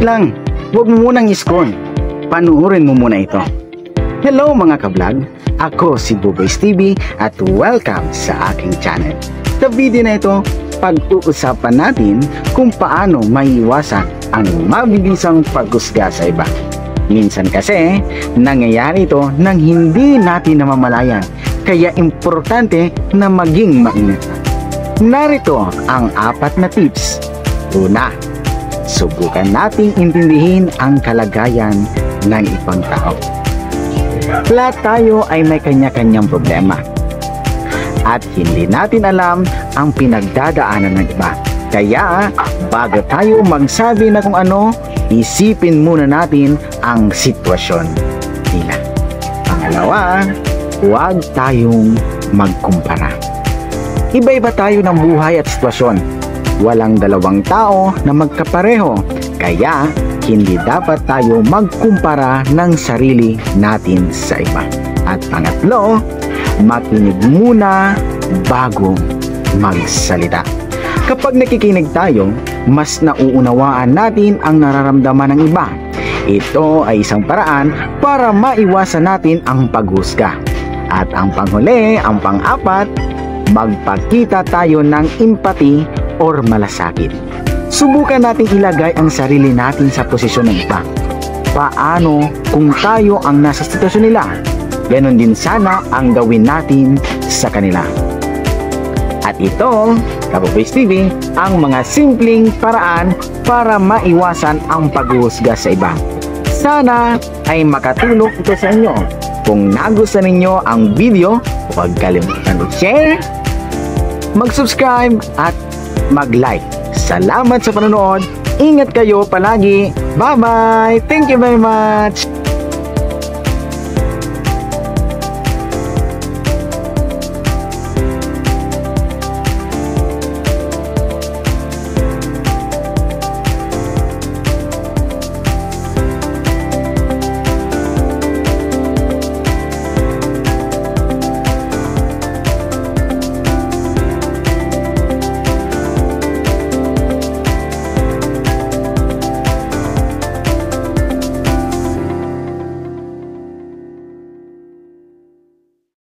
lang, huwag mo munang iskon. Panuorin mo muna ito. Hello mga ka-vlog, ako si Buboys TV at welcome sa aking channel. Sa video na ito, pag-uusapan natin kung paano maiwasan ang mabilisang paghusga sa iba. Minsan kasi, nangyayari ito nang hindi natin namamalayan, kaya importante na maging maingat. Narito ang 4 na tips. Una, subukan nating intindihin ang kalagayan ng ibang tao. Lahat tayo ay may kanya-kanyang problema at hindi natin alam ang pinagdadaanan ng iba. Kaya bago tayo magsabi na kung ano, isipin muna natin ang sitwasyon nila. Pangalawa, huwag tayong magkumpara. Iba-iba tayo ng buhay at sitwasyon. Walang dalawang tao na magkapareho. Kaya hindi dapat tayo magkumpara ng sarili natin sa iba. At pangatlo, makinig muna bago magsalita. Kapag nakikinig tayo, mas nauunawaan natin ang nararamdaman ng iba. Ito ay isang paraan para maiwasan natin ang paghusga. At ang panghuli, ang pang-4, magpakita tayo ng empathy or malasakit. Subukan nating ilagay ang sarili natin sa posisyon ng iba. Paano kung tayo ang nasa sitwasyon nila? Ganon din sana ang gawin natin sa kanila. At ito, Buboys TV, ang mga simpleng paraan para maiwasan ang paghuhusga sa iba. Sana ay makatulong ito sa inyo. Kung nagustuhan ninyo ang video, huwag kalimutan mag-share, mag-subscribe at mag-like. Salamat sa panonood. Ingat kayo palagi. Bye-bye. Thank you very much.